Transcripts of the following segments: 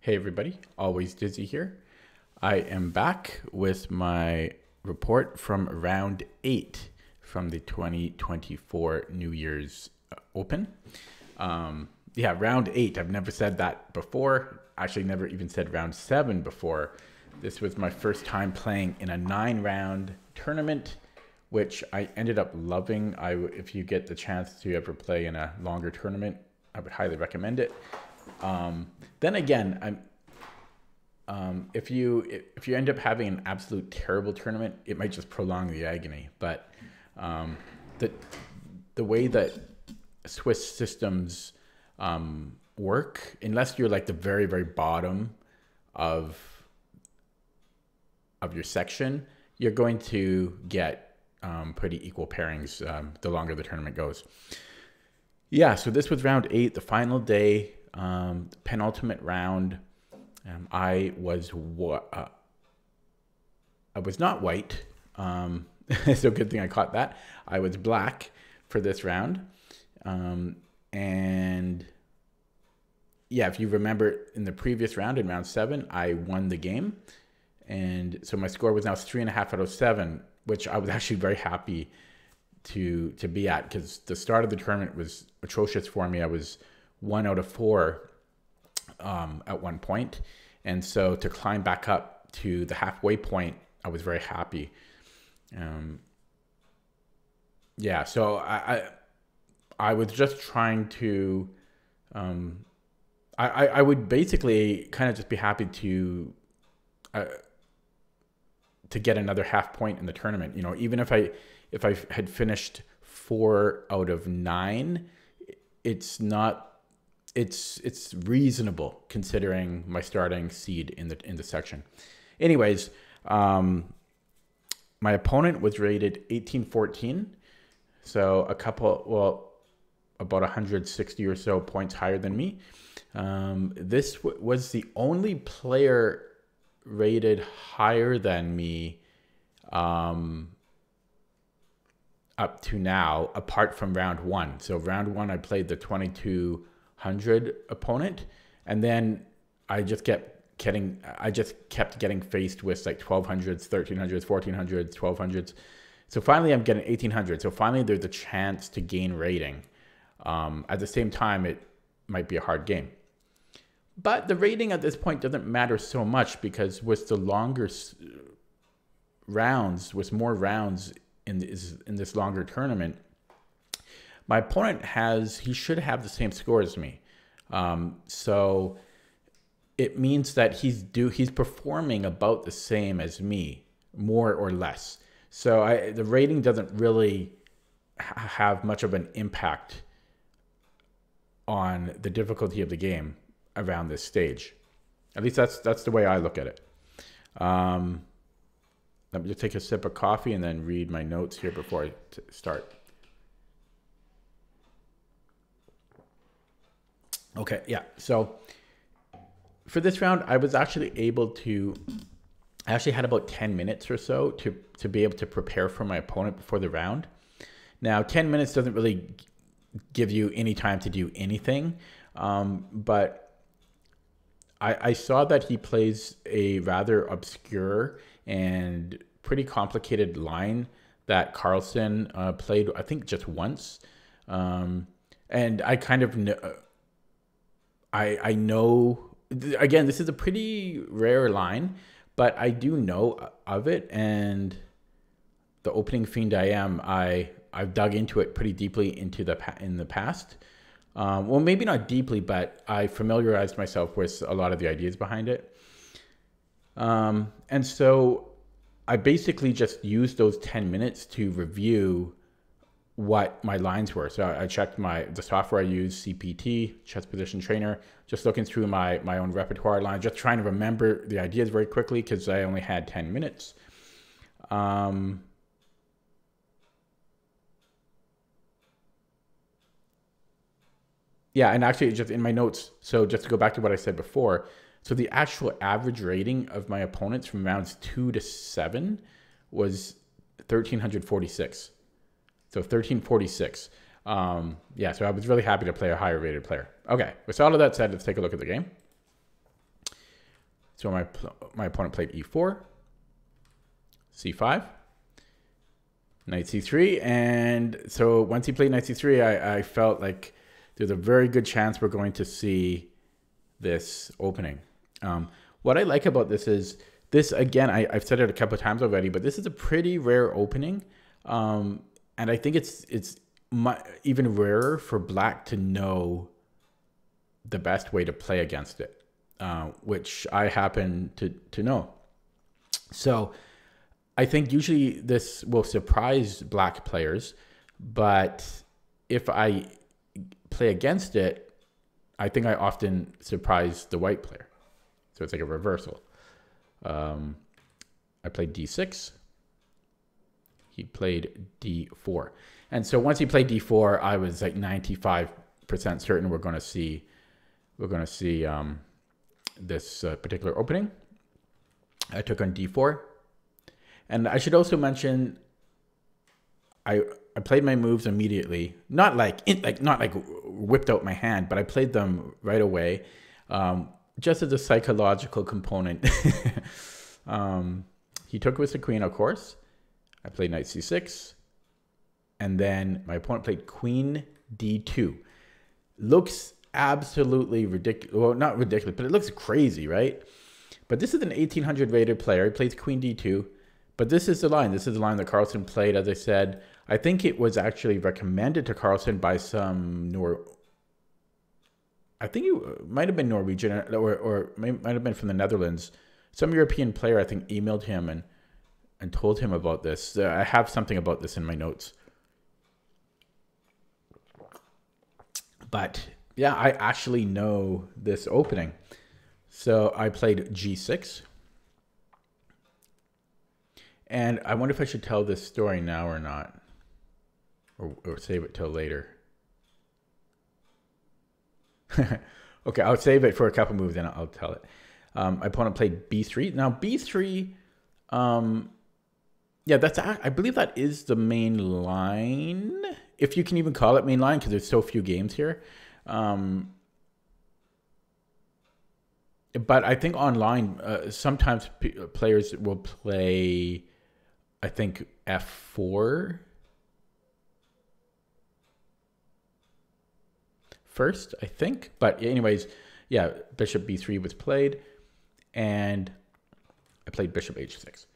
Hey everybody, always Dizzy here. I am back with my report from round 8 from the 2024 New Year's Open. Round 8. I've never said that before. Actually, never even said round 7 before. This was my first time playing in a 9-round tournament, which I ended up loving. If you get the chance to ever play in a longer tournament, I would highly recommend it. Then again, if you end up having an absolute terrible tournament, it might just prolong the agony. But the way that Swiss systems work, unless you're like the very, very bottom of your section, you're going to get pretty equal pairings the longer the tournament goes. Yeah, so this was round 8, the final day, penultimate round. I was not white, so good thing I caught that. I was black for this round, and yeah, if you remember in the previous round, in round 7, I won the game, and so my score was now 3.5 out of 7, which I was actually very happy to be at, because the start of the tournament was atrocious for me. I was 1 out of 4 at one point, and so to climb back up to the halfway point, I was very happy. Yeah, so I was just trying to I would basically kind of just be happy to get another half point in the tournament. You know, even if I had finished 4 out of 9, it's reasonable considering my starting seed in the section. Anyways, my opponent was rated 1814, so about 160 or so points higher than me. This was the only player rated higher than me up to now, apart from round 1. So round 1, I played the 2200 opponent, and then I just kept getting faced with like 1200s, 1300s, 1400s, 1200s. So finally, I'm getting 1800. So finally, there's a chance to gain rating. At the same time, it might be a hard game. But the rating at this point doesn't matter so much, because with the longer rounds, with more rounds in this longer tournament, my opponent should have the same score as me. So it means that he's performing about the same as me, more or less. So the rating doesn't really have much of an impact on the difficulty of the game around this stage. At least that's the way I look at it. Let me just take a sip of coffee and then read my notes here before I start. Okay, yeah. So for this round, I was actually able to... I actually had about 10 minutes or so to be able to prepare for my opponent before the round. Now, 10 minutes doesn't really give you any time to do anything, but I saw that he plays a rather obscure and pretty complicated line that Carlsen played, I think, just once. And I kind of know... I know... Again, this is a pretty rare line, but I do know of it, and the opening fiend I am, I've dug into it pretty deeply in the past. Well, maybe not deeply, but I familiarized myself with a lot of the ideas behind it. And so I basically just used those 10 minutes to review what my lines were. So I checked the software I use, CPT, Chess Position Trainer, just looking through my own repertoire line, just trying to remember the ideas very quickly because I only had 10 minutes. Yeah, and actually just in my notes, so just to go back to what I said before, so the actual average rating of my opponents from rounds 2 to 7 was 1346. So 1346. Yeah, so I was really happy to play a higher rated player. Okay, with all of that said, let's take a look at the game. So my opponent played e4, c5, knight c3, and so once he played knight c3, I felt like there's a very good chance we're going to see this opening. What I like about this is this, again, I've said it a couple of times already, but this is a pretty rare opening, and I think it's even rarer for black to know the best way to play against it, which I happen to know. So I think usually this will surprise black players, but if I play against it, I think I often surprise the white player. So it's like a reversal. I played d6. He played d4. And so once he played d4, I was like 95% certain we're going to see this particular opening. I took on d4. And I should also mention, I played my moves immediately. Not like whipped out my hand, but I played them right away. Just as a psychological component. He took with the queen, of course. I played knight c6. And then my opponent played queen d2. Looks absolutely ridiculous. Well, not ridiculous, but it looks crazy, right? But this is an 1800 rated player. He plays queen d2. But this is the line. This is the line that Carlsen played. As I said, I think it was actually recommended to Carlsen by some I think it might have been Norwegian or might have been from the Netherlands. Some European player, I think, emailed him and told him about this. I have something about this in my notes. But yeah, I actually know this opening. So I played g6. And I wonder if I should tell this story now or not. Or save it till later. Okay, I'll save it for a couple moves and I'll tell it. My opponent played b3. Now b3, yeah, I believe that is the main line, if you can even call it main line, because there's so few games here. But I think online, sometimes players will play, I think, f4 first, I think. But anyways, yeah, bishop b3 was played, and I played bishop h6.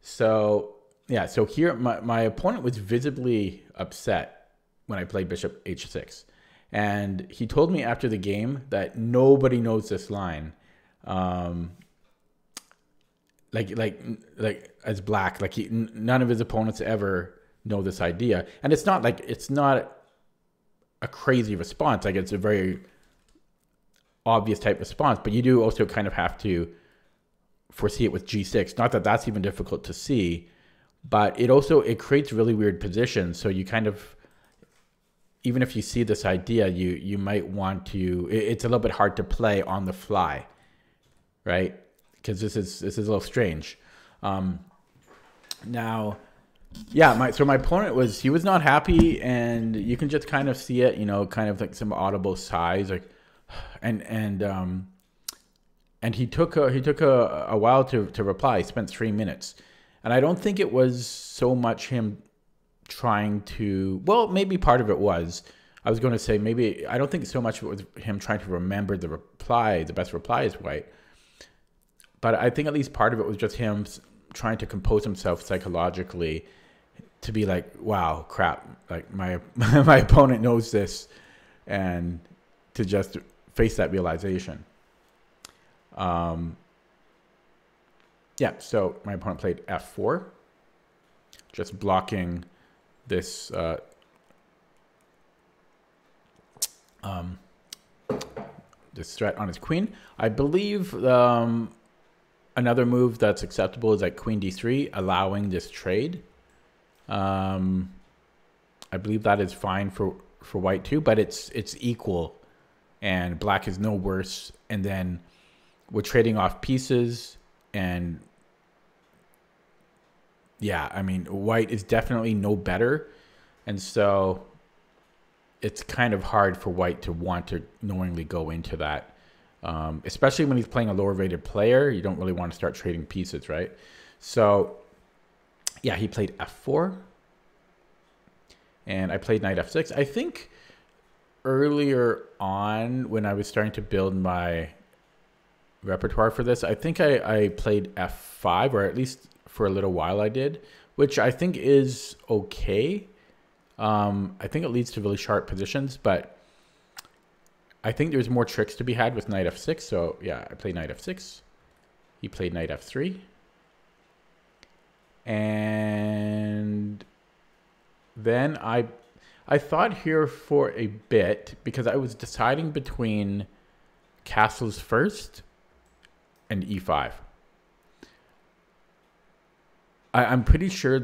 So yeah, so here my opponent was visibly upset when I played bishop h6. And he told me after the game that nobody knows this line. Like as black, like none of his opponents ever know this idea. And it's not a crazy response. Like, it's a very obvious type response, but you do also kind of have to foresee it with g6. Not that that's even difficult to see, but it creates really weird positions. So you kind of, even if you see this idea, you might want to, it's a little bit hard to play on the fly, right? Because this is a little strange. Now, yeah, so my opponent was not happy, and you can just kind of see it, kind of like some audible sighs, like, and he took a while to reply. He spent 3 minutes, and I don't think it was so much him trying to, well, maybe part of it was. I was going to say maybe, I don't think so much it was him trying to remember the best reply is white. But I think at least part of it was just him trying to compose himself psychologically to be like, wow, crap, like my opponent knows this, and to just face that realization. Yeah, so my opponent played f4, just blocking this this threat on his queen. I believe another move that's acceptable is like queen d3, allowing this trade. I believe that is fine for white too, but it's equal, and black is no worse. And then we're trading off pieces, and yeah, I mean, white is definitely no better, and so it's kind of hard for white to want to knowingly go into that especially when he's playing a lower rated player. You don't really want to start trading pieces, right? So yeah, he played f4 and I played knight f6. I think earlier on when I was starting to build my repertoire for this, I think I played f5, or at least for a little while I did, which I think is okay. I think it leads to really sharp positions, but I think there's more tricks to be had with knight f6. So yeah, I played knight f6. He played knight f3. And then I thought here for a bit, because I was deciding between castles first and e5. I'm pretty sure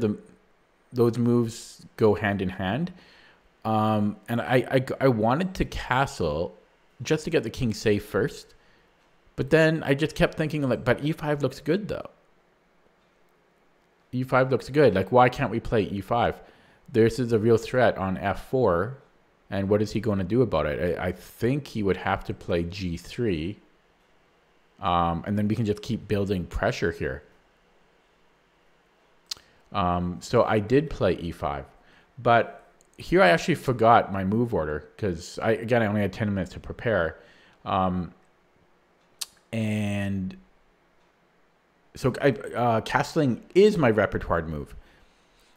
those moves go hand in hand. And I wanted to castle just to get the king safe first. But then I just kept thinking, like, but e5 looks good though. E5 looks good. Like, why can't we play e5? This is a real threat on f4. And what is he going to do about it? I think he would have to play g3. And then we can just keep building pressure here. So I did play e5. But here I actually forgot my move order because, I only had 10 minutes to prepare. And so castling is my repertoire move.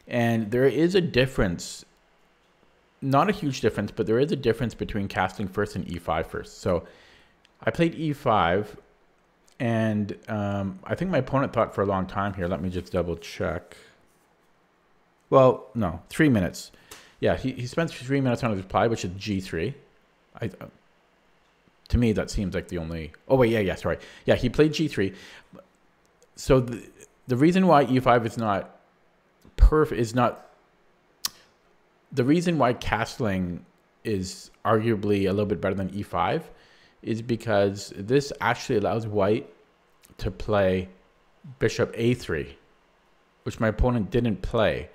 And there is a difference, not a huge difference, but there is a difference between castling first and e5 first. So I played e5, and I think my opponent thought for a long time here. Let me just double check. Well, no, 3 minutes. Yeah, he spent 3 minutes on his reply, which is g3. To me, that seems like the only... Oh, wait, yeah, sorry. Yeah, he played g3. So the reason why e5 is not perfect is not... The reason why castling is arguably a little bit better than e5 is because this actually allows white to play bishop a3, which my opponent didn't play.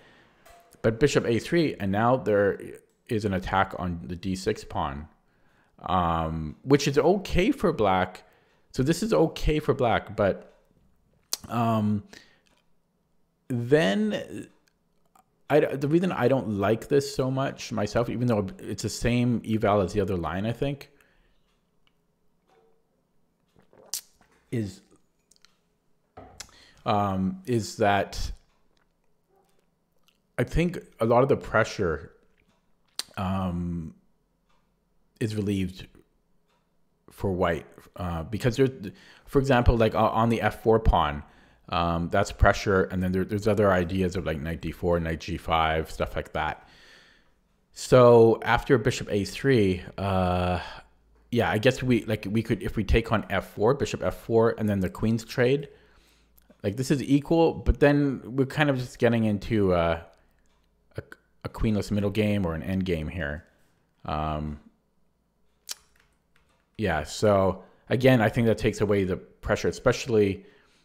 But bishop a3, and now there is an attack on the d6 pawn, which is okay for black. So this is okay for black, but then the reason I don't like this so much myself, even though it's the same eval as the other line, I think, is that I think a lot of the pressure is relieved for white because there's, for example, like on the f4 pawn, that's pressure, and then there's other ideas of like knight d4, knight g5, stuff like that. So after bishop a3, yeah, I guess we could, if we take on f4, bishop f4, and then the queen's trade, like this is equal, but then we're kind of just getting into a queenless middle game or an end game here. Yeah, so again, I think that takes away the pressure, especially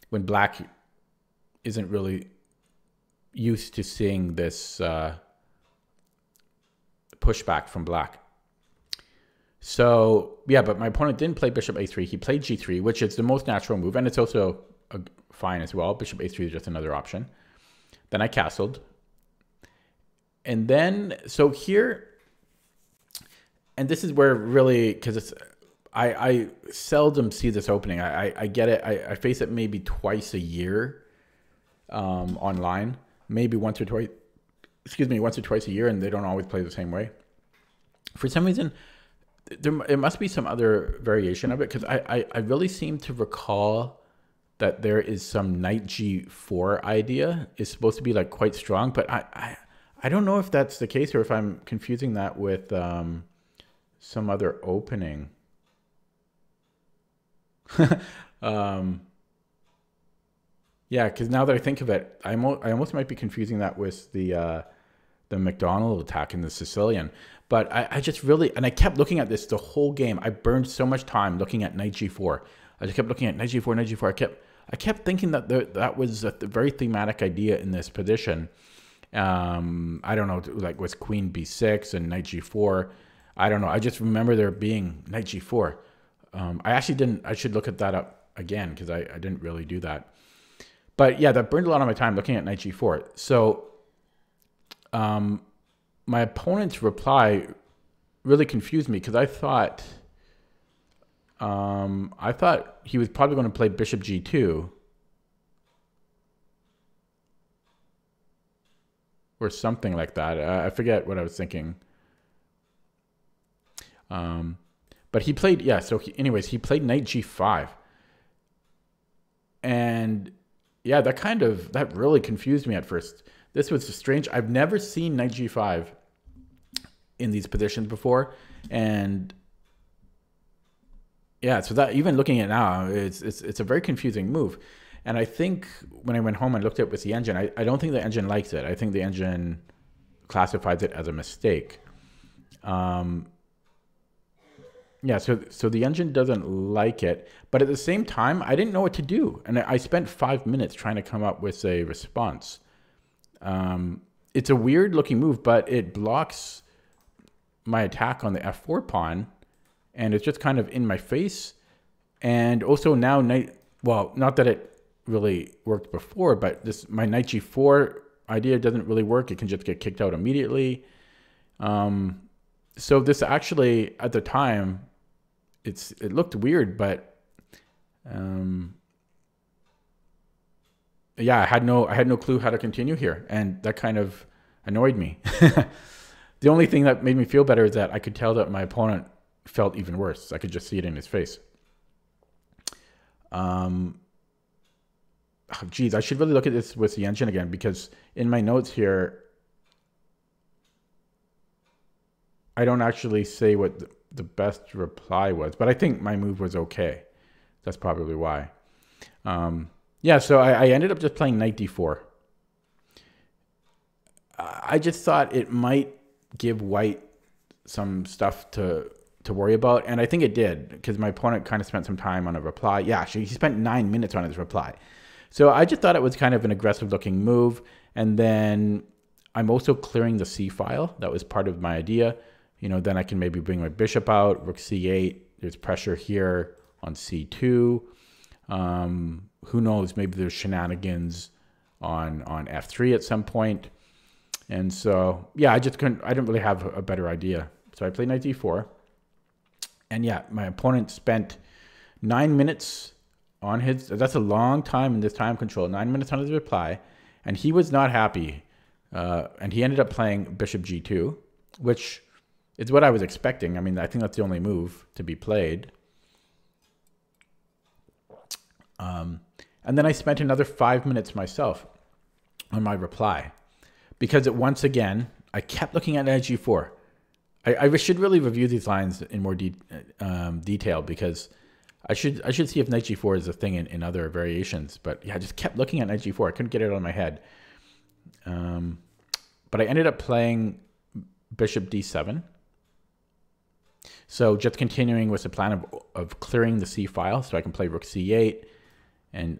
when black isn't really used to seeing this pushback from black. So yeah, but my opponent didn't play bishop a3. He played g3, which is the most natural move, and it's also fine as well. Bishop a3 is just another option. Then I castled. And then, so here, and this is where really, because it's, I seldom see this opening. I get it. I face it maybe twice a year online, maybe once or twice a year, and they don't always play the same way. For some reason, it must be some other variation of it, because I really seem to recall that there is some knight g4 idea is supposed to be like quite strong, but I don't know if that's the case or if I'm confusing that with some other opening. Yeah, because now that I think of it, I almost might be confusing that with the McDonald attack in the Sicilian. But I just really, and I kept looking at this the whole game. I burned so much time looking at knight g4. I just kept looking at knight g4, knight g4. I kept thinking that that was a very thematic idea in this position. I don't know, like with queen b6 and knight g4. I don't know. I just remember there being knight g4. I actually didn't. I should look at that up again because I didn't really do that. But yeah, that burned a lot of my time looking at knight g4. So my opponent's reply really confused me because I thought he was probably going to play bishop g2 or something like that. I forget what I was thinking. But he played, yeah, so anyways, he played knight g5. And yeah, that really confused me at first. This was strange. I've never seen knight g5 in these positions before. And yeah, so that even looking at it now, it's a very confusing move. And I think when I went home and looked at it with the engine, I don't think the engine likes it. I think the engine classifies it as a mistake. Yeah, so the engine doesn't like it, but at the same time, I didn't know what to do. And I spent 5 minutes trying to come up with a response. It's a weird looking move, but it blocks my attack on the f4 pawn, and it's just kind of in my face. And also now well, not that it really worked before, but my knight g4 idea doesn't really work. It can just get kicked out immediately. So this actually, at the time, it looked weird, but yeah, I had no clue how to continue here, and that kind of annoyed me. The only thing that made me feel better is that I could tell that my opponent felt even worse. I could just see it in his face. Oh, geez, I should really look at this with the engine again, because in my notes here, I don't actually say what the best reply was, but I think my move was okay. That's probably why. Yeah, so I ended up just playing knight d4. I just thought it might give white some stuff to worry about, and I think it did, because my opponent kind of spent some time on a reply. Yeah, actually, he spent 9 minutes on his reply. So I just thought it was kind of an aggressive-looking move, and then I'm also clearing the c file. That was part of my idea. You know, then I can maybe bring my bishop out, rook c8. There's pressure here on c2. Who knows? Maybe there's shenanigans on f3 at some point. And so, yeah, I didn't really have a better idea. So I played knight d4. And yeah, my opponent spent 9 minutes on his, that's a long time in this time control, 9 minutes on his reply. And he was not happy. And he ended up playing bishop g2, which is what I was expecting. I mean, I think that's the only move to be played. And then I spent another 5 minutes myself on my reply, because once again, I kept looking at knight g4. I should really review these lines in more detail, because I should see if knight g4 is a thing in other variations. But yeah, I just kept looking at knight g4. I couldn't get it out of my head. But I ended up playing bishop d7. So just continuing with the plan of clearing the c file, so I can play rook c8 and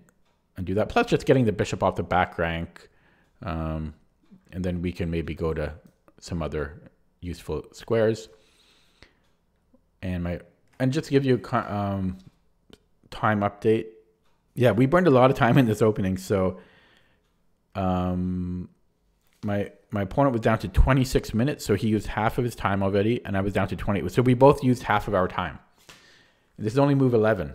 do that. Plus just getting the bishop off the back rank. And then we can maybe go to some other useful squares. And just to give you a time update. Yeah, we burned a lot of time in this opening. So my opponent was down to 26 minutes, so he used half of his time already, and I was down to 20. So we both used half of our time. This is only move 11.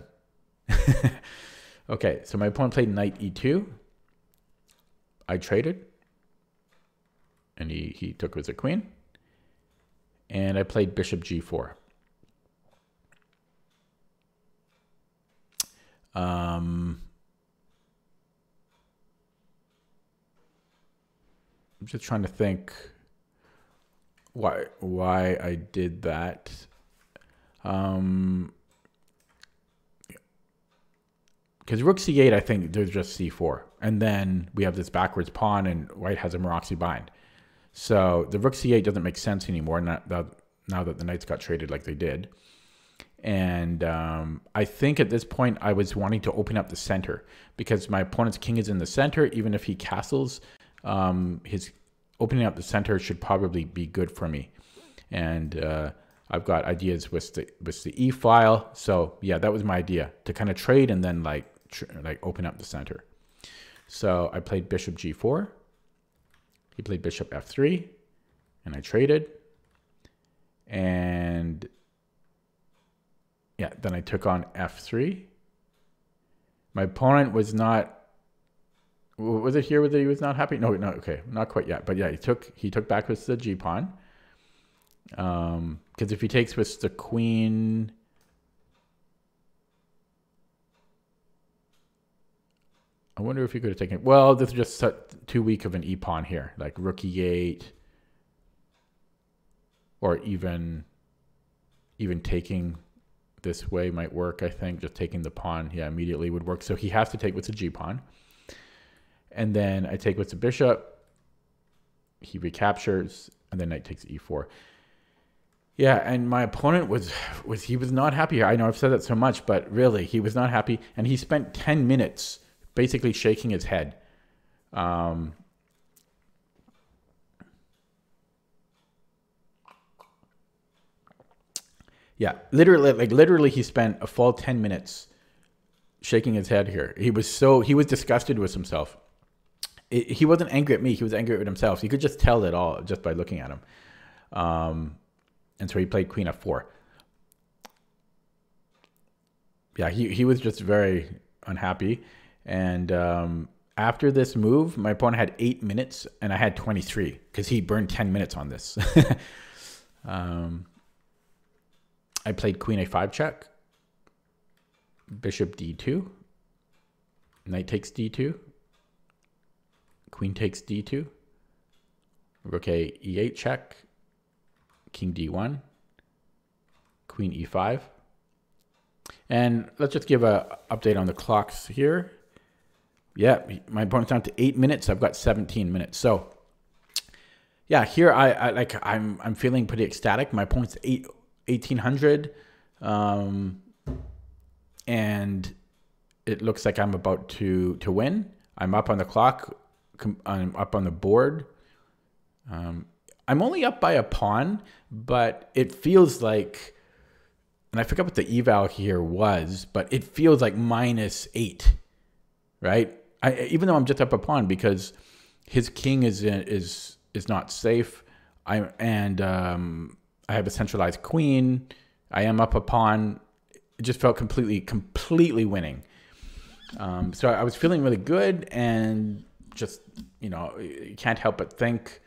Okay, so my opponent played knight e2. I traded, and he took with the queen. And I played bishop g4. I'm just trying to think why I did that. Because rook c8, I think there's just c4. And then we have this backwards pawn, and white has a Maroczy bind. So the rook c8 doesn't make sense anymore now that the knights got traded like they did. And I think at this point I was wanting to open up the center, because my opponent's king is in the center. Even if he castles, his opening up the center should probably be good for me. And I've got ideas with the E file. So yeah, that was my idea, to kind of trade and then like open up the center. So I played bishop G4. He played bishop F3, and I traded. And yeah, then I took on F3. My opponent was not. Was it here whether he was not happy? No, okay, not quite yet. But yeah, he took back with the G pawn. Because if he takes with the queen, I wonder if he could have taken. Well, this is just too weak of an E pawn here, like rook E8, or even taking this way might work. I think just taking the pawn, yeah, immediately would work. So he has to take with the G pawn. And then I take with the bishop. He recaptures, and then knight takes E4. Yeah, and my opponent was not happy here. I know I've said that so much, but really, he was not happy. And he spent 10 minutes basically shaking his head. Yeah, literally, he spent a full 10 minutes shaking his head here. He was disgusted with himself. He wasn't angry at me. He was angry with himself. You could just tell it all just by looking at him. And so he played queen f4. Yeah, he was just very unhappy. And after this move, my opponent had 8 minutes, and I had 23 because he burned 10 minutes on this. I played queen a5 check, bishop d2, knight takes d2, queen takes d2, rook a e8 check, king d1, queen e5. And let's just give an update on the clocks here. Yeah, my opponent's down to 8 minutes. I've got 17 minutes. So yeah, here I'm feeling pretty ecstatic. My opponent's 1800, and it looks like I'm about to win. I'm up on the clock. I'm up on the board. I'm only up by a pawn, but it feels like, and I forgot what the eval here was, but it feels like -8, right? Even though I'm just up a pawn, because his king is not safe. I have a centralized queen. I am up a pawn. It just felt completely winning. So I was feeling really good, and just, you can't help but think,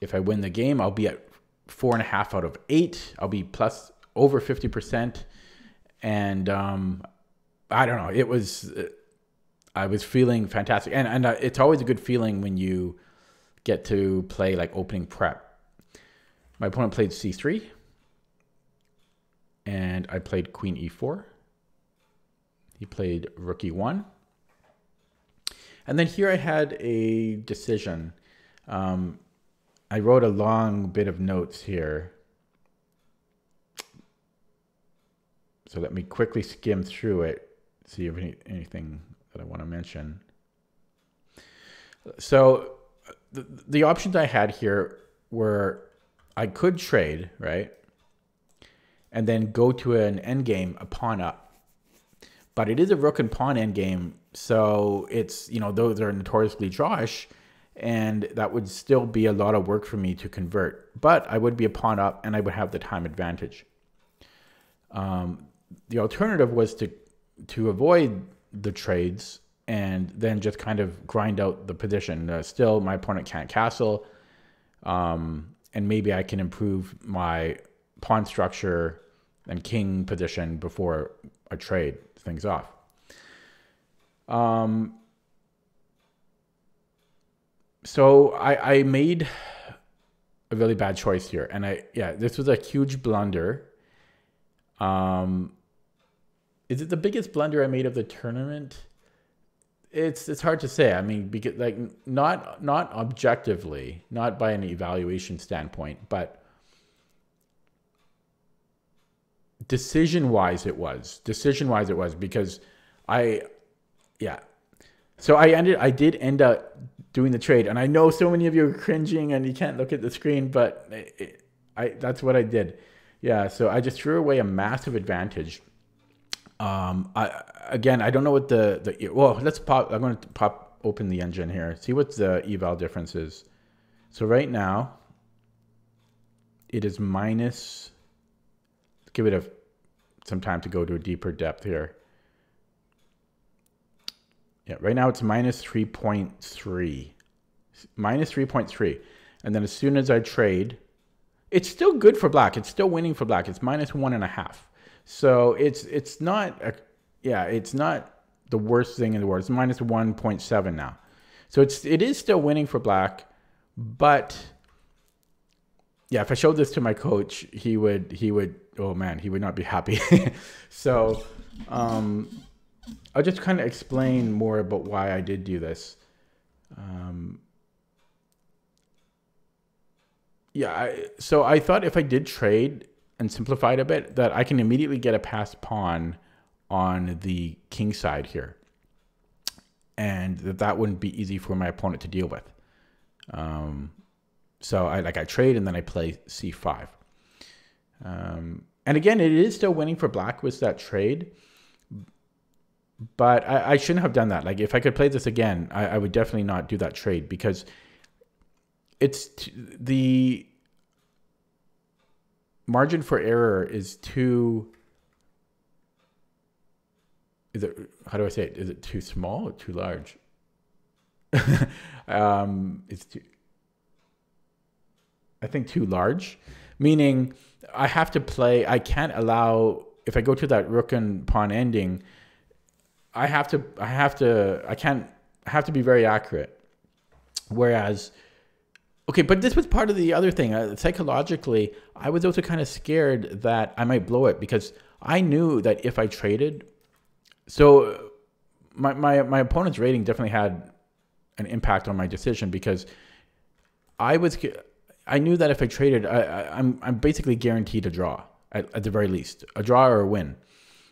if I win the game, I'll be at 4.5 out of 8. I'll be plus over 50%. And I don't know. I was feeling fantastic. And it's always a good feeling when you get to play like opening prep. My opponent played c3. And I played queen e4. He played rook e1. And then here I had a decision. I wrote a long bit of notes here. So let me quickly skim through it, see if anything that I want to mention. So the options I had here were, I could trade, right? And then go to an endgame, a pawn up. But it is a rook and pawn endgame, so it's, those are notoriously drawish, and that would still be a lot of work for me to convert. But I would be a pawn up, and I would have the time advantage. The alternative was to avoid the trades and then just kind of grind out the position. Still, my opponent can't castle, and maybe I can improve my pawn structure and king position before I trade things off. So I made a really bad choice here, and this was a huge blunder. Is it the biggest blunder I made of the tournament? It's hard to say. I mean, because not objectively, not by an evaluation standpoint, but decision-wise it was. Decision-wise it was, because So I did end up doing the trade, and I know so many of you are cringing and you can't look at the screen, but that's what I did. Yeah, so I just threw away a massive advantage. I don't know what well, let's pop. I'm going to pop open the engine here. See what the eval difference is. So right now, it is minus. Let's give it some time to go to a deeper depth here. Yeah, right now it's minus 3.3. Minus 3.3. And then as soon as I trade, it's still good for black. It's still winning for black. It's minus 1.5. So it's not it's not the worst thing in the world. It's minus 1.7 now. So it is still winning for black, but yeah, if I showed this to my coach, he would oh man, he would not be happy. So I'll just kind of explain more about why I did do this. So I thought if I did trade and simplify it a bit, that I can immediately get a passed pawn on the king side here, and that wouldn't be easy for my opponent to deal with. So I trade and then I play c5. And again, it is still winning for black with that trade, but I shouldn't have done that. Like if I could play this again, I would definitely not do that trade, because it's the margin for error is too. How do I say it? Is it too small or too large? It's too. I think too large, meaning I have to play. I can't allow, if I go to that rook and pawn ending, I have to be very accurate. Whereas, okay, but this was part of the other thing. Psychologically, I was also kind of scared that I might blow it, because I knew that if I traded, so my opponent's rating definitely had an impact on my decision, because I knew that if I traded, I'm basically guaranteed a draw at the very least, a draw or a win,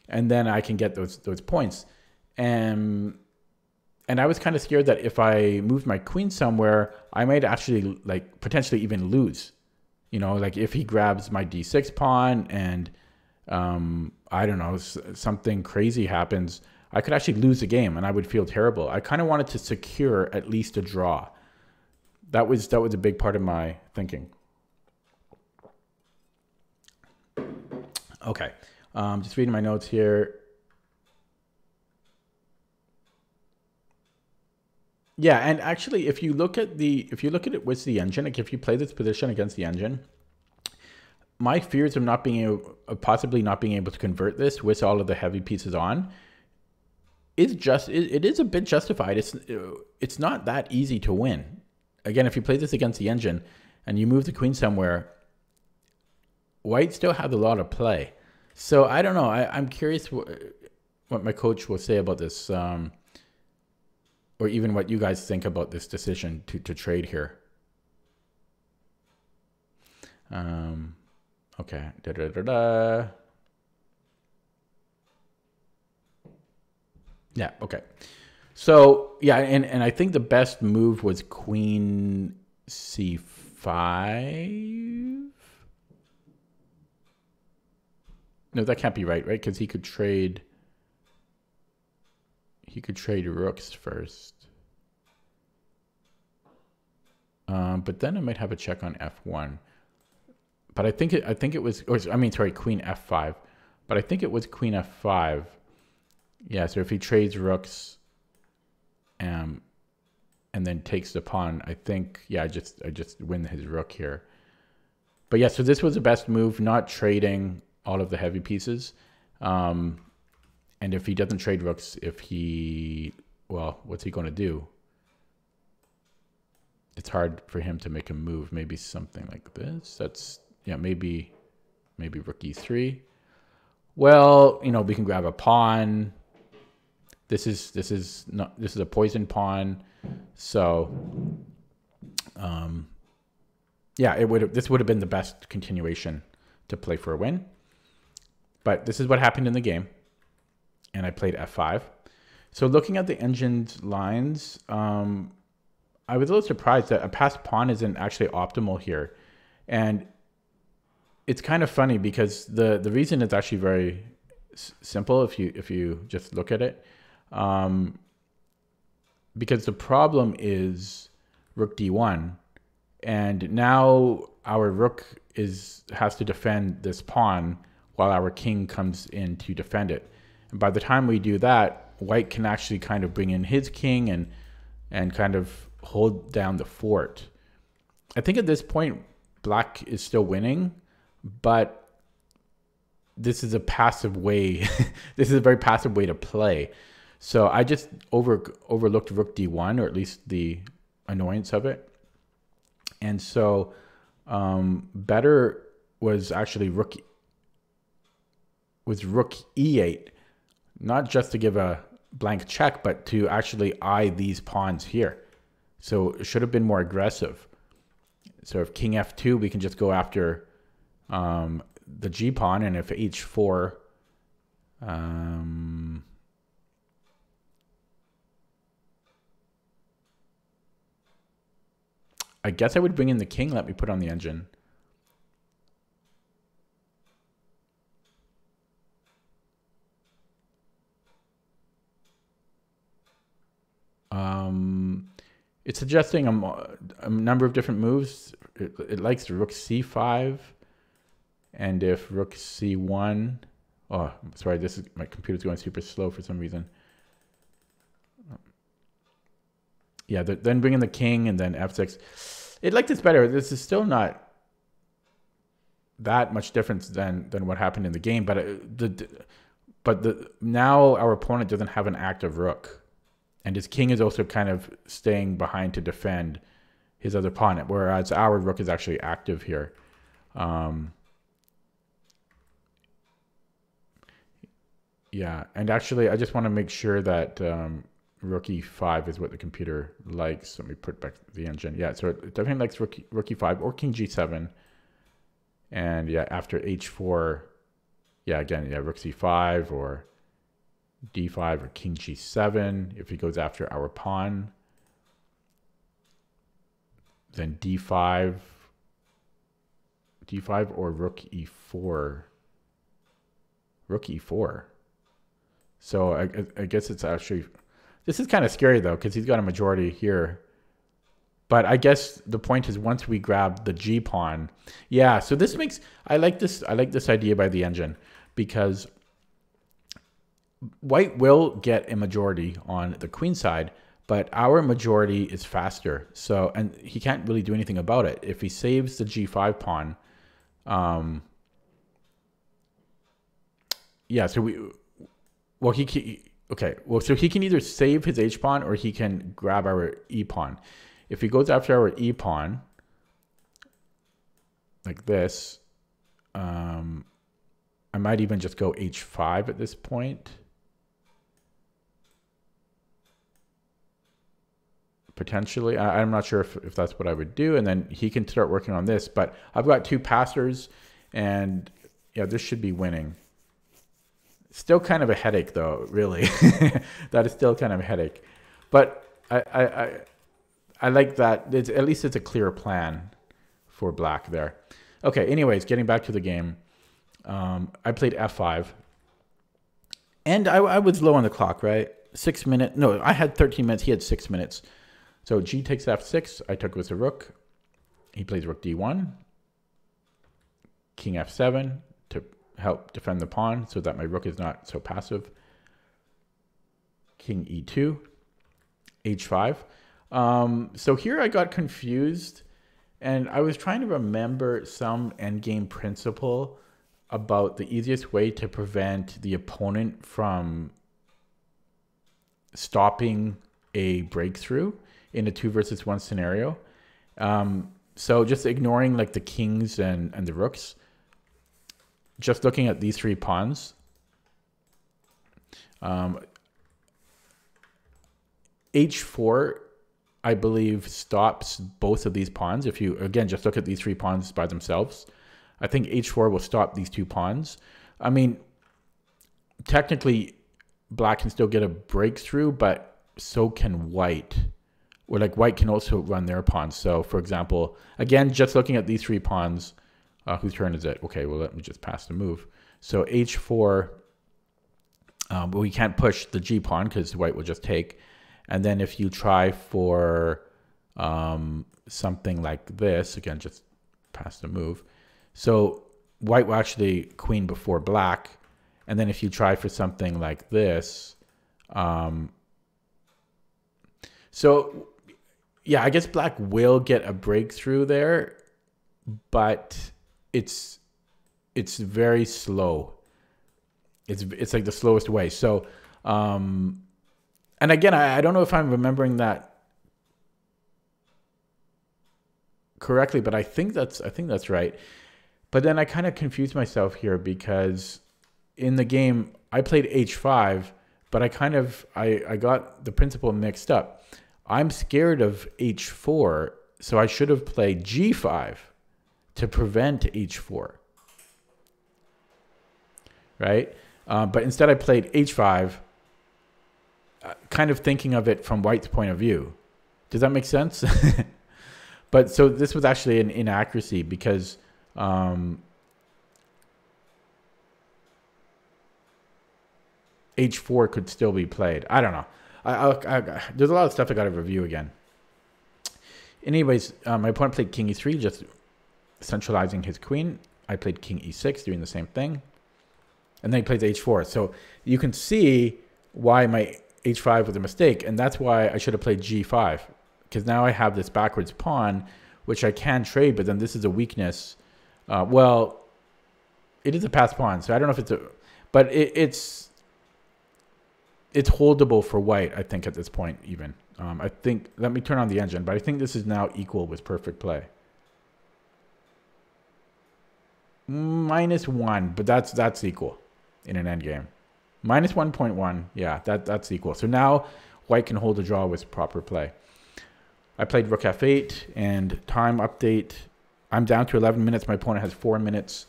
and then I can get those points. And I was kind of scared that if I moved my queen somewhere, I might actually potentially even lose. You know, like if he grabs my d6 pawn and I don't know, something crazy happens, I could actually lose the game and I would feel terrible. I kind of wanted to secure at least a draw. That was a big part of my thinking. Okay, just reading my notes here. Yeah, and actually, if you look at it with the engine, like if you play this position against the engine, my fears of possibly not being able to convert this with all of the heavy pieces on it is a bit justified. It's not that easy to win. Again, if you play this against the engine and you move the queen somewhere, white still has a lot of play. So I don't know. I'm curious what my coach will say about this, or even what you guys think about this decision to trade here. Okay. Yeah, okay. So, yeah, and I think the best move was queen c5. No, that can't be right? Because he could trade rooks first. But then I might have a check on f1. But I think it was, queen f5. But I think it was queen f5. Yeah, so if he trades rooks and then takes the pawn, I think, yeah, I just win his rook here. But yeah, so this was the best move, not trading all of the heavy pieces. And if he doesn't trade rooks, what's he going to do? It's hard for him to make a move. Maybe something like this. That's, yeah, maybe rook e3. Well, we can grab a pawn. This is a poison pawn. So, yeah, this would have been the best continuation to play for a win. But this is what happened in the game, and I played f5. So looking at the engine's lines, I was a little surprised that a passed pawn isn't actually optimal here. And it's kind of funny because the reason it's actually very simple if you just look at it, because the problem is rook d1, and now our rook has to defend this pawn while our king comes in to defend it. And by the time we do that, white can actually kind of bring in his king and kind of hold down the fort. I think at this point black is still winning, but this is a passive way. This is a very passive way to play. So I just overlooked rook d1, or at least the annoyance of it. And so better was actually rook e8, not just to give a blank check, but to actually eye these pawns here. So it should have been more aggressive. So if king f2, we can just go after the g pawn, and if h4, I guess I would bring in the king. Let me put on the engine. It's suggesting a number of different moves. It likes rook c5, and if rook c1, oh, sorry, my computer's going super slow for some reason. Yeah, then bring in the king, and then f6. It liked this better. This is still not that much difference than what happened in the game, but now our opponent doesn't have an active rook. And his king is also kind of staying behind to defend his other pawn, whereas our rook is actually active here. Yeah, and actually, I just want to make sure that rook e5 is what the computer likes. Let me put back the engine. Yeah, so it definitely likes rook e5 or king g7. And yeah, after h4, yeah, again, yeah, rook c5 or d5 or king g7 if he goes after our pawn. Then d5 or rook e4. Rook e4. So I guess it's actually, this is kind of scary though, because he's got a majority here. But I guess the point is once we grab the g pawn, yeah. So this makes, I like this idea by the engine, because white will get a majority on the queen side, but our majority is faster. So, and he can't really do anything about it. If he saves the g5 pawn, yeah, so so he can either save his h pawn or he can grab our e pawn. If he goes after our e pawn, like this, I might even just go h5 at this point. Potentially, I'm not sure if that's what I would do, and then he can start working on this. But I've got two passers, and yeah, this should be winning. Still kind of a headache, though. Really, that is still kind of a headache. But I like that. At least it's a clear plan for black there. Okay. Anyways, getting back to the game, I played f5, and I was low on the clock, right? 6 minutes. No, I had 13 minutes. He had 6 minutes. So g takes f6. I took with a rook. He plays rook d1. King f7 to help defend the pawn so that my rook is not so passive. King e2. h5. So here I got confused, and I was trying to remember some endgame principle about the easiest way to prevent the opponent from stopping a breakthrough in a 2 versus 1 scenario. So just ignoring like the kings and the rooks, just looking at these 3 pawns. H4, I believe, stops both of these pawns. If you, again, just look at these 3 pawns by themselves, I think H4 will stop these 2 pawns. I mean, technically, black can still get a breakthrough, but so can white. Or like white can also run their pawns. So for example, again, just looking at these 3 pawns, Whose turn is it? Okay, well, let me just pass the move. So h4, but we can't push the g pawn because white will just take. And then if you try for something like this, again, just pass the move. So white will actually queen before black. And then if you try for something like this, so yeah, I guess black will get a breakthrough there, but it's very slow. It's like the slowest way. So, and again, I don't know if I'm remembering that correctly, but I think that's right. But then I kind of confused myself here because in the game I played h5, but I got the principle mixed up. I'm scared of h4, so I should have played g5 to prevent h4, right? But instead I played h5, kind of thinking of it from white's point of view. Does that make sense? But so this was actually an inaccuracy because h4 could still be played. I don't know. There's a lot of stuff I got to review again. Anyways, my opponent played king e3, just centralizing his queen. I played king e6, doing the same thing. And then he plays h4. So you can see why my h5 was a mistake. And that's why I should have played g5. Because now I have this backwards pawn, which I can trade, but then this is a weakness. Well, it is a passed pawn, so I don't know if it's a... But it's holdable for white, I think, at this point, even. I think... Let me turn on the engine, but I think this is now equal with perfect play. -1, but that's equal in an endgame. -1.1, yeah, that's equal. So now white can hold a draw with proper play. I played rook f8 and time update. I'm down to 11 minutes. My opponent has 4 minutes.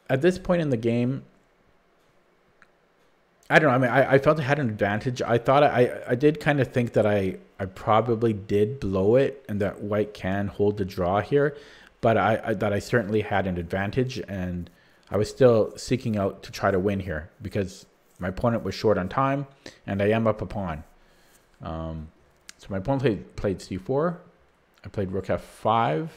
At this point in the game, I don't know. I mean, I felt I had an advantage. I thought I did kind of think that I probably did blow it and that white can hold the draw here, but I certainly had an advantage, and I was still seeking out to try to win here because my opponent was short on time and I am up a pawn. So my opponent played c4. I played rook f5.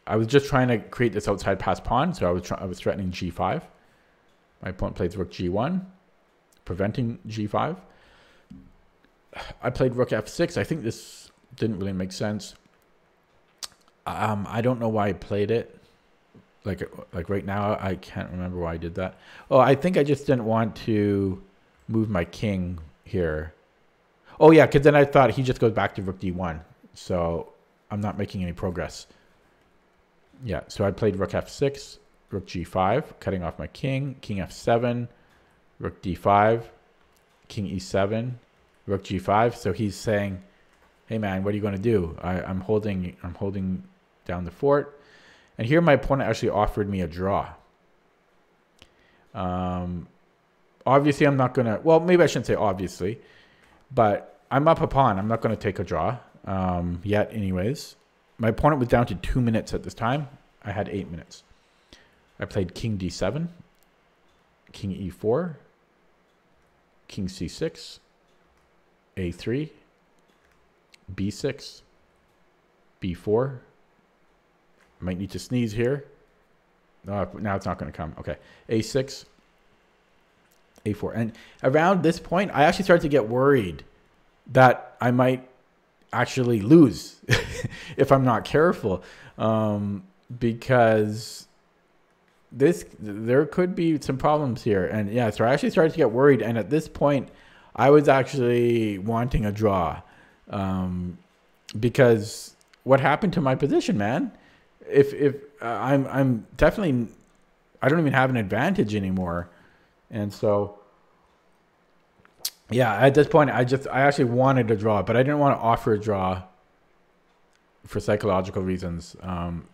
I was just trying to create this outside pass pawn, so I was threatening g5. My opponent plays rook g1, preventing g5. I played rook f6. I think this didn't really make sense. I don't know why I played it. Like right now, I can't remember why I did that. Oh, I think I just didn't want to move my king here. Oh yeah, because then I thought he just goes back to rook d1, so I'm not making any progress. Yeah, so I played rook f6, rook g5, cutting off my king, king f7, rook d5, king e7, rook g5. So he's saying, hey man, what are you going to do? I'm holding down the fort. And here my opponent actually offered me a draw. Obviously, I'm not going to... Well, maybe I shouldn't say obviously. But I'm up a pawn. I'm not going to take a draw yet anyways. My opponent was down to 2 minutes at this time. I had 8 minutes. I played king d7, king e4, king c6, a3, b6, b4. Might need to sneeze here. Now it's not going to come. Okay, a6, a4. And around this point, I actually started to get worried that I might actually lose if I'm not careful, because there could be some problems here. And yeah, so I actually started to get worried. And at this point, I was actually wanting a draw, because what happened to my position, man? If I'm definitely, I don't even have an advantage anymore. And so, yeah, at this point, I actually wanted a draw, but I didn't want to offer a draw for psychological reasons.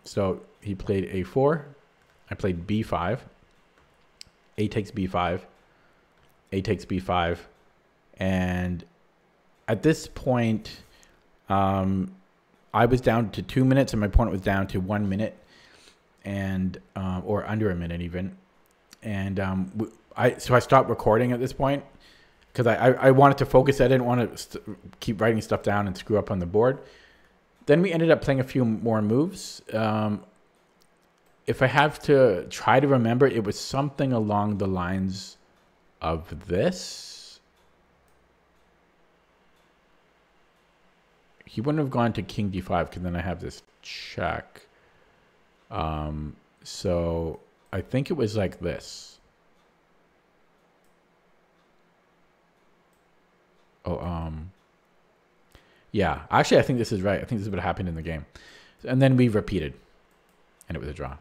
So he played a4. I played b5. A takes b5. A takes b5. And at this point, I was down to 2 minutes and my opponent was down to 1 minute, and or under a minute even. And so I stopped recording at this point because I wanted to focus. I didn't want to keep writing stuff down and screw up on the board. Then we ended up playing a few more moves. If I have to try to remember, it was something along the lines of this. He wouldn't have gone to king d5 because then I have this check. So I think it was like this. Yeah, actually, I think this is right. I think this is what happened in the game. And then we repeated, and it was a draw.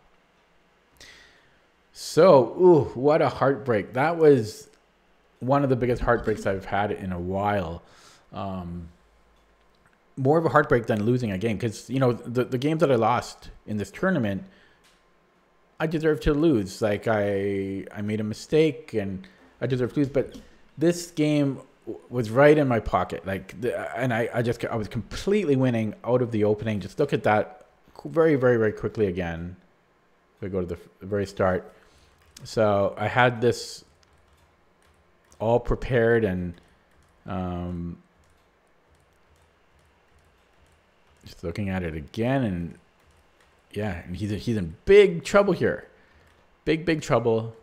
So, ooh, what a heartbreak. That was one of the biggest heartbreaks I've had in a while. More of a heartbreak than losing a game. Because, you know, the games that I lost in this tournament, I deserved to lose. Like, I made a mistake, and I deserved to lose. But this game was right in my pocket. Like, and I was completely winning out of the opening. Just look at that very, very, very quickly again. So I go to the very start. So I had this all prepared, and just looking at it again, and yeah, and he's in big trouble here, big trouble.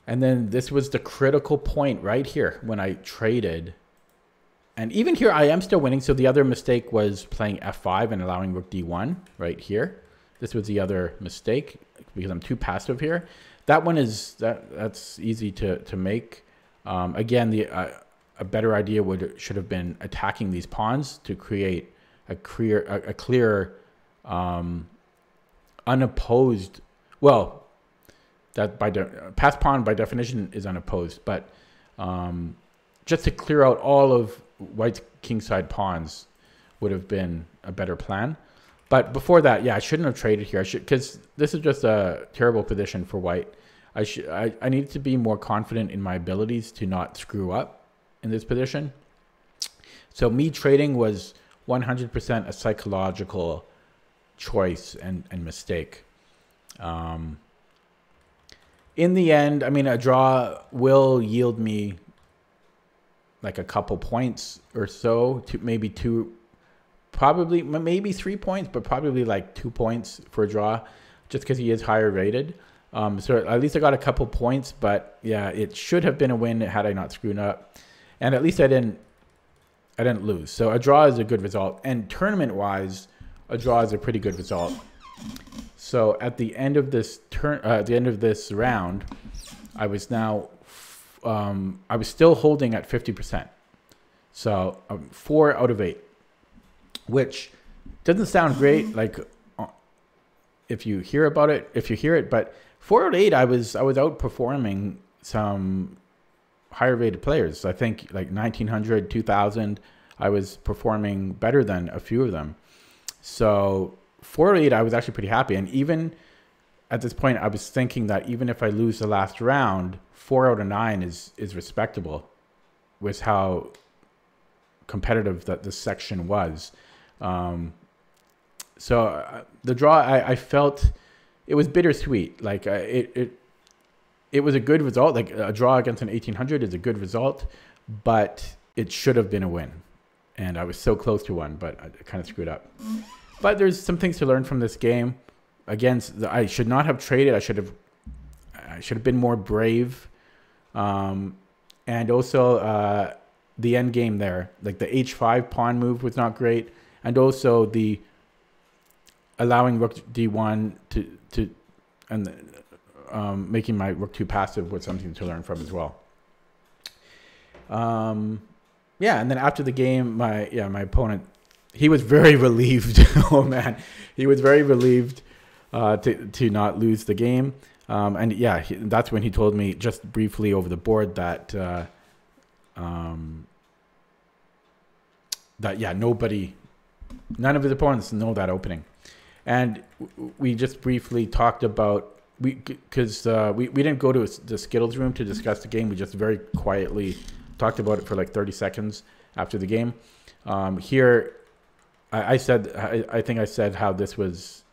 And then this was the critical point right here when I traded, and even here I am still winning. So the other mistake was playing f5 and allowing rook d1 right here. This was the other mistake because I'm too passive here. That one is that's easy to make. Again, a better idea should have been attacking these pawns to create a clear unopposed. Well, that pass pawn by definition is unopposed, but just to clear out all of White's kingside pawns would have been a better plan. But before that, yeah, I shouldn't have traded here. Because this is just a terrible position for White. I need to be more confident in my abilities to not screw up in this position. So me trading was 100% a psychological choice and mistake. In the end, I mean, a draw will yield me like a couple points or so, maybe two. Probably, maybe 3 points, but probably like 2 points for a draw, just because he is higher rated. So at least I got a couple points, but yeah, it should have been a win had I not screwed up, and at least I didn't lose. So a draw is a good result, and tournament-wise, a draw is a pretty good result. So at the end of this round, I was now I was still holding at 50%. So 4 out of 8. Which doesn't sound great, like if you hear it, but 4 out of 8, I was outperforming some higher rated players. I think like 1900, 2000, I was performing better than a few of them. So 4 out of 8, I was actually pretty happy. And even at this point, I was thinking that even if I lose the last round, 4 out of 9 is respectable, with how competitive that this section was. So the draw, I felt it was bittersweet. Like it was a good result. Like a draw against an 1800 is a good result, but it should have been a win. And I was so close to one, but I kind of screwed up. But there's some things to learn from this game. Again, I should not have traded. I should have been more brave. And also the end game there, like the h5 pawn move was not great. And also the allowing rook d1 and making my rook 2 passive was something to learn from as well. Yeah, and then after the game, my opponent, he was very relieved. Oh man, he was very relieved to not lose the game. And yeah, that's when he told me just briefly over the board that yeah, none of his opponents know that opening. And we just briefly talked about, because we didn't go to the Skittles room to discuss the game. We just very quietly talked about it for like 30 seconds after the game. Here, I think I said how this was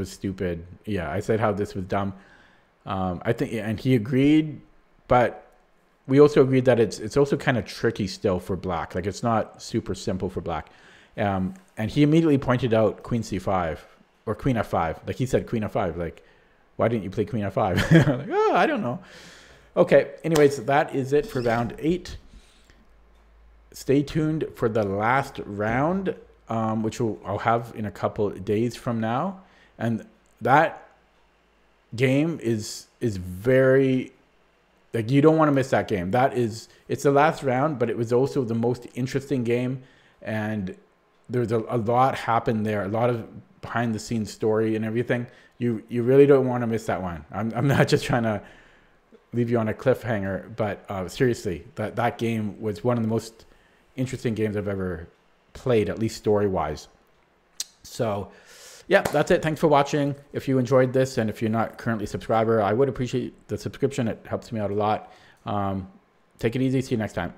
stupid. Yeah, I said how this was dumb. I think, and he agreed, but we also agreed that it's also kind of tricky still for black. Like it's not super simple for black. And he immediately pointed out queen c5 or queen f5. Like he said queen f5. Like, why didn't you play queen f5? Like, oh, I don't know. Okay. Anyways, that is it for round 8. Stay tuned for the last round, which I'll have in a couple days from now. And that game is very, like, you don't want to miss that game. It's the last round, but it was also the most interesting game. And there's a lot happened there, a lot of behind the scenes story and everything. You really don't want to miss that one. I'm not just trying to leave you on a cliffhanger, but seriously, that game was one of the most interesting games I've ever played, at least story-wise. So, yeah, that's it. Thanks for watching. If you enjoyed this, and if you're not currently a subscriber, I would appreciate the subscription. It helps me out a lot. Take it easy. See you next time.